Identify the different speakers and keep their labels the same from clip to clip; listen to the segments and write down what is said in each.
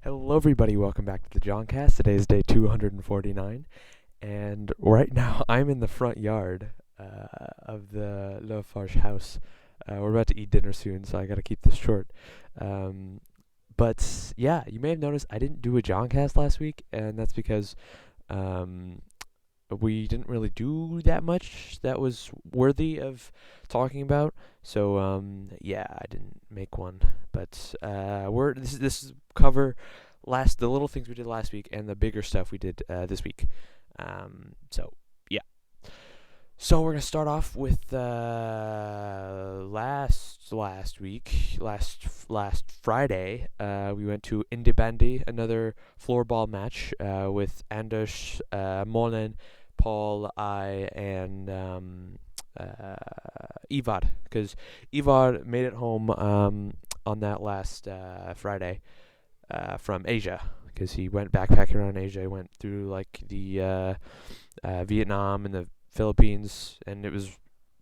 Speaker 1: Hello, everybody. Welcome back to the Johncast. Today is day 249, and right now I'm in the front yard of the Lafarge house. We're about to eat dinner soon, so I gotta keep this short. Um, but yeah, you may have noticed I didn't do a Johncast last week, and that's because um, we didn't really do that much that was worthy of talking about. So yeah, I didn't make one. But we're this is cover last the little things we did last week and the bigger stuff we did this week. So yeah. So we're gonna start off with last week, last Friday. We went to Indie Bandy, another floorball match with Anders, Molin, Paul, I, and Ivar, because Ivar made it home on that last Friday from Asia, because he went backpacking around Asia. He went through like the Vietnam and the Philippines, and it was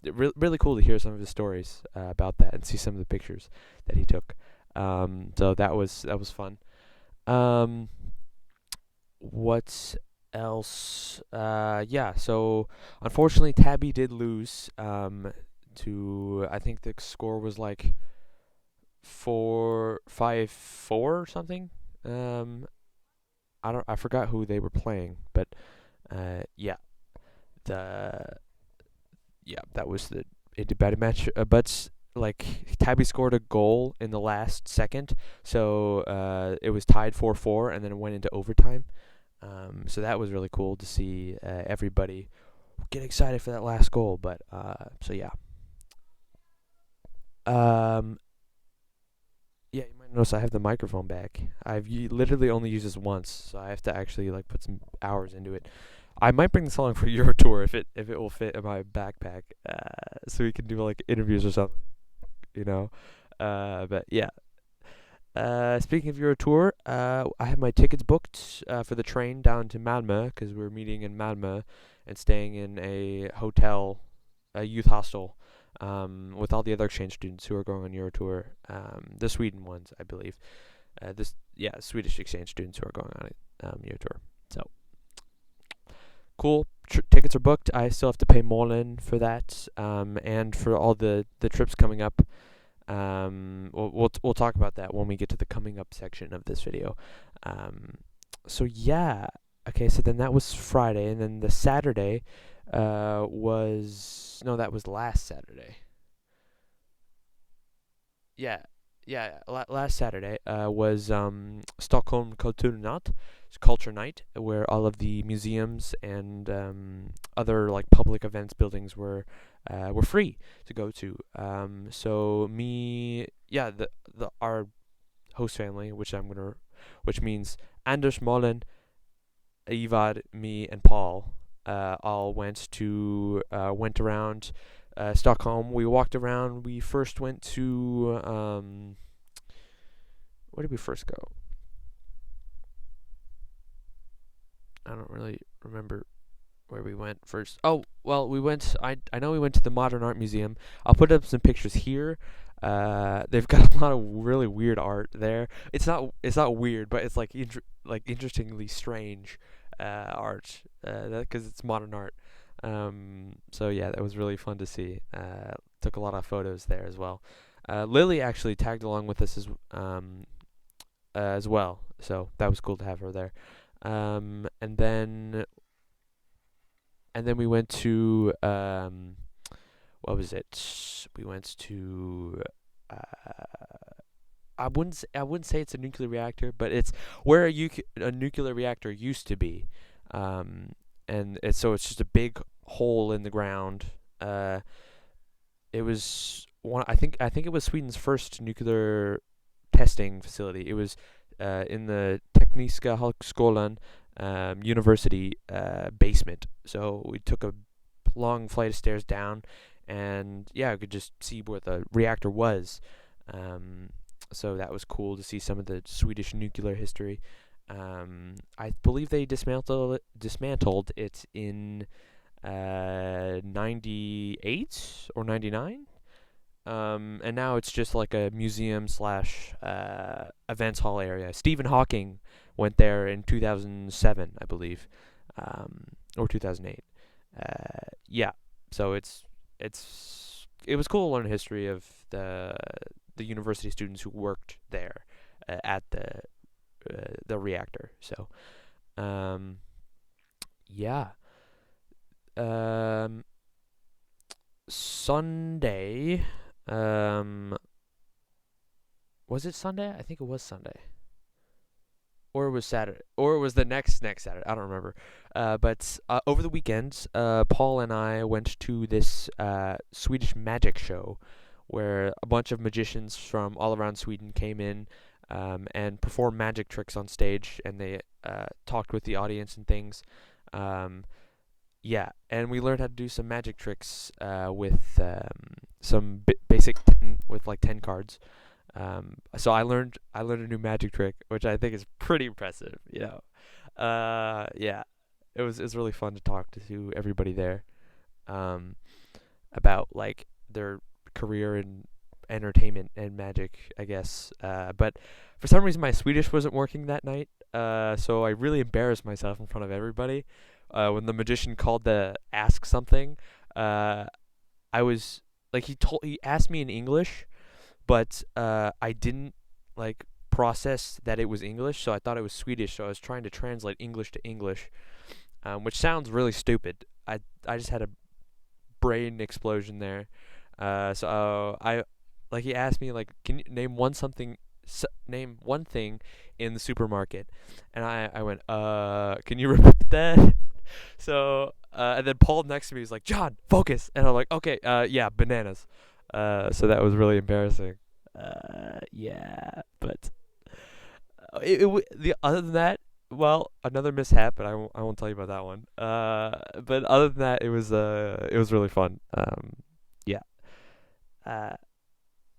Speaker 1: really cool to hear some of his stories about that and see some of the pictures that he took. So that was fun. Um, what else? Yeah. So unfortunately, Tabby did lose. To I think the score was like 4-5-4 or something. Um, I forgot who they were playing, but yeah, the that was the it match. But like Tabby scored a goal in the last second, so it was tied 4-4, and then it went into overtime. So that was really cool to see everybody get excited for that last goal. But so yeah. Um, yeah, you might notice I have the microphone back. I've literally only used this once, so I have to actually like put some hours into it. I might bring this along for Euro Tour if it will fit in my backpack, so we can do like interviews or something, you know. But yeah. Speaking of Euro Tour, I have my tickets booked for the train down to Malmö because we're meeting in Malmö and staying in a hotel, a youth hostel, with all the other exchange students who are going on Euro Tour. The Sweden ones, I believe. Swedish exchange students who are going on it, Euro Tour. So cool. Tickets are booked. I still have to pay Molin for that, and for all the trips coming up. We'll talk about that when we get to the coming up section of this video. So yeah, okay. So then that was Friday, and then the Saturday, that was last Saturday. Yeah, yeah. Last Saturday was Stockholm Kulturnatt, it's Culture Night, where all of the museums and other like public events buildings were free to go to. So me, yeah, the our host family, which means Anders, Molin, Ivar, me, and Paul, all went around Stockholm. We walked around. We first went to where did we first go? I don't really remember where we went first. Oh, well, we went. I know we went to the Modern Art Museum. I'll put up some pictures here. They've got a lot of really weird art there. It's not weird, but it's like interestingly strange art. Because it's modern art. So yeah, that was really fun to see. Took a lot of photos there as well. Lily actually tagged along with us as well, so that was cool to have her there. And then we went to what was it? We went to I wouldn't say it's a nuclear reactor, but it's where a nuclear reactor used to be. Um, and it's just a big hole in the ground. It was one. I think it was Sweden's first nuclear testing facility. It was in the Tekniska Högskolan university basement. So we took a long flight of stairs down, and yeah, I could just see where the reactor was. Um, so that was cool to see some of the Swedish nuclear history. I believe they dismantled it in 98 or 99. And now it's just like a museum slash events hall area. Stephen Hawking went there in 2007, I believe, or 2008. Yeah, so it was cool to learn history of the university students who worked there at the reactor. So yeah. Um, Sunday. Um, was it Sunday? I think it was Sunday, or it was Saturday, or it was the next Saturday. I don't remember. But over the weekend, Paul and I went to this Swedish magic show, where a bunch of magicians from all around Sweden came in, and performed magic tricks on stage, and they talked with the audience and things. Um, yeah, and we learned how to do some magic tricks with some basic with like 10 cards. So I learned a new magic trick, which I think is pretty impressive. Yeah, it was really fun to talk to everybody there, um, about like their career in entertainment and magic, I guess. But for some reason my Swedish wasn't working that night. So I really embarrassed myself in front of everybody. When the magician called to ask something, uh, I was like he asked me in English, but I didn't like process that it was English, so I thought it was Swedish. So I was trying to translate English to English, which sounds really stupid. I just had a brain explosion there. So I like he asked me like, can you name one thing in the supermarket, and I went, can you repeat that? So and then Paul next to me was like, John, focus, and I'm like, okay, yeah, bananas. So that was really embarrassing. Yeah, but the other than that, well, another mishap, but I won't tell you about that one. But other than that, it was really fun. Yeah. Uh,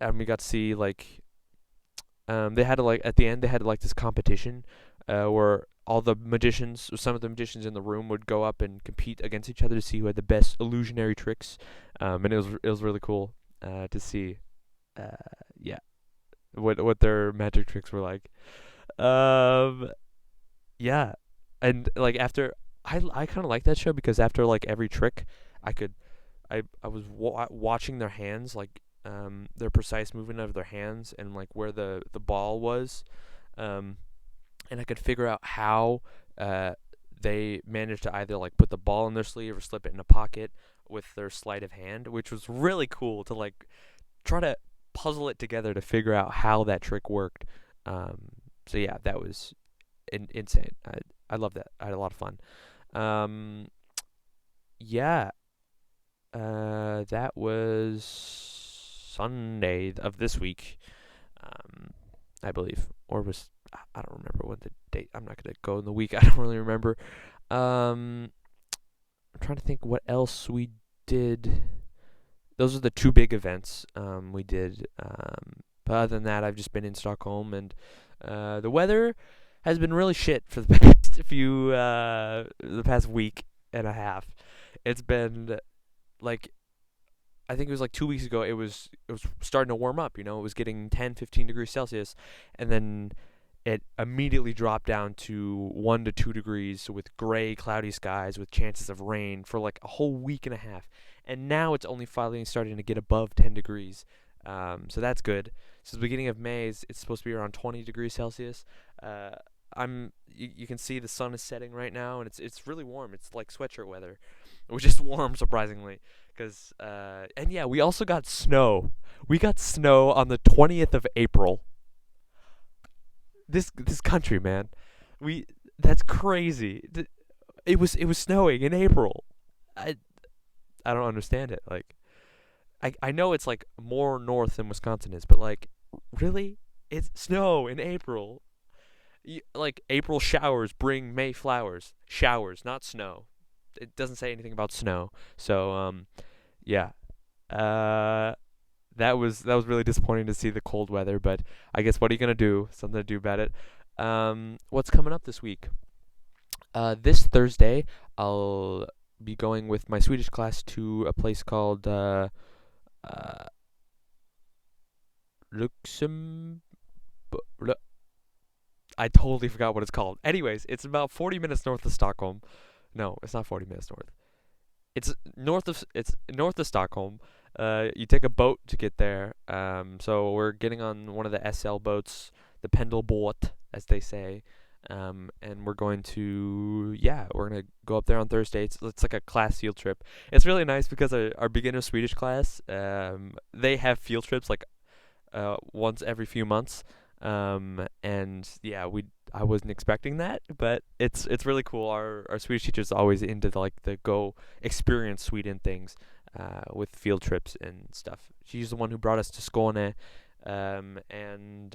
Speaker 1: and we got to see like they had to like at the end they had like this competition, where some of the magicians in the room would go up and compete against each other to see who had the best illusionary tricks. And it was really cool to see, uh, yeah, what their magic tricks were like. Um, yeah, and like after I kind of like that show because after like every trick, I could I was watching their hands, like their precise movement of their hands and like where the ball was, um and I could figure out how uh they managed to either like put the ball in their sleeve or slip it in a pocket with their sleight of hand, which was really cool to like try to puzzle it together to figure out how that trick worked. So yeah, that was insane. I love that. I had a lot of fun. Um, yeah, that was Sunday of this week, um, I believe, or was I don't remember what the date. I'm not gonna go in the week. I don't really remember. Um, I'm trying to think what else we did. Those are the two big events we did. But other than that, I've just been in Stockholm, and the weather has been really shit for the the past week and a half. It's been like I think it was like 2 weeks ago. It was starting to warm up. It was getting 10, 15 degrees Celsius, and then it immediately dropped down to 1 to 2 degrees with gray, cloudy skies with chances of rain for like a whole week and a half. And now it's only finally starting to get above 10 degrees. So that's good. So the beginning of May it's supposed to be around 20 degrees Celsius. Uh, you can see the sun is setting right now, and it's really warm. It's like sweatshirt weather, which is warm surprisingly. And yeah, we also got snow. We got snow on the 20th of April. This country, man. We That's crazy. It was snowing in April. I I don't understand it. Like I know it's like more north than Wisconsin is, but like really, it's snow in April. Like April showers bring May flowers. Showers, not snow. It doesn't say anything about snow. So yeah. Uh that was really disappointing to see the cold weather, but I guess what are you gonna do? Something to do about it. What's coming up this week? This Thursday, I'll be going with my Swedish class to a place called uh, Luxem. I totally forgot what it's called. Anyways, it's about 40 minutes north of Stockholm. No, it's not 40 minutes north. It's north of Stockholm. You take a boat to get there. So we're getting on one of the SL boats, the Pendelbåt, as they say. And we're gonna go up there on Thursday. It's like a class field trip. It's really nice because our beginner Swedish class, they have field trips like once every few months. And yeah, I wasn't expecting that, but it's really cool. Our Swedish teacher's always into the go experience Sweden things, with field trips and stuff. She's the one who brought us to Skåne, and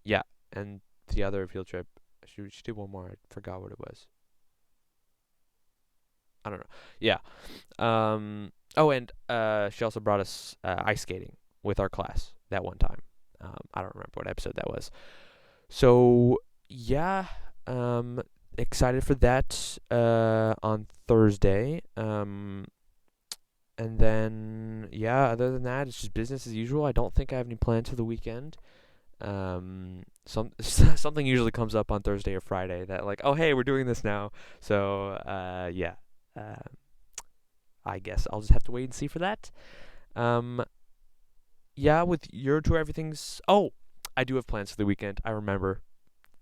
Speaker 1: yeah, and the other field trip. She did one more. I forgot what it was. I don't know. Yeah. Oh, and she also brought us ice skating with our class that one time. I don't remember what episode that was. So yeah, excited for that on Thursday. And then yeah, other than that, it's just business as usual. I don't think I have any plans for the weekend. Something usually comes up on Thursday or Friday that like, oh hey, we're doing this now. So yeah, I guess I'll just have to wait and see for that. Um, yeah, with your tour, everything's. Oh, I do have plans for the weekend. I remember.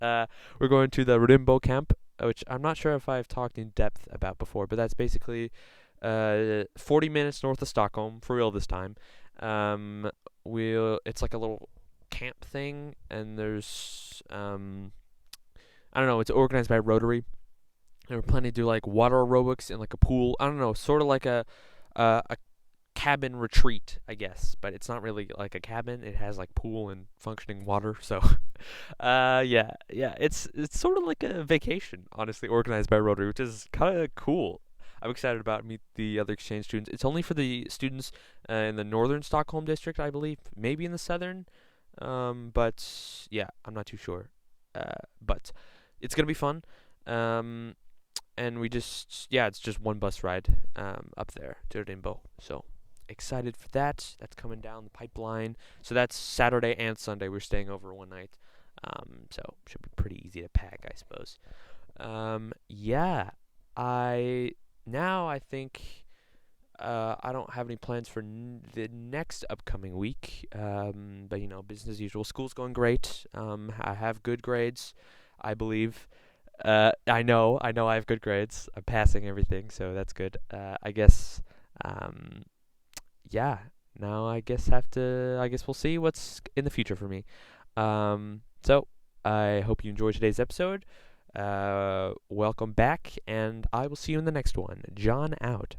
Speaker 1: We're going to the Rimbo camp, which I'm not sure if I've talked in depth about before, but that's basically 40 minutes north of Stockholm, for real this time. It's like a little camp thing, and there's I don't know. It's organized by Rotary. And we're planning to do like water aerobics in like a pool. I don't know, sort of like a cabin retreat, I guess, but it's not really like a cabin. It has like pool and functioning water. So, yeah, it's sort of like a vacation, honestly, organized by Rotary, which is kind of cool. I'm excited about meet the other exchange students. It's only for the students in the northern Stockholm district, I believe, maybe in the southern, but yeah, I'm not too sure. But it's gonna be fun. And it's just one bus ride up there to Rimbo. So excited for that. That's coming down the pipeline. So that's Saturday and Sunday. We're staying over one night. So should be pretty easy to pack, I suppose. Yeah, I think I don't have any plans for the next upcoming week. But business as usual. School's going great. I have good grades, I believe. I know I have good grades. I'm passing everything, so that's good. I guess, yeah. Now I guess we'll see what's in the future for me. So I hope you enjoyed today's episode. Welcome back, and I will see you in the next one. John out.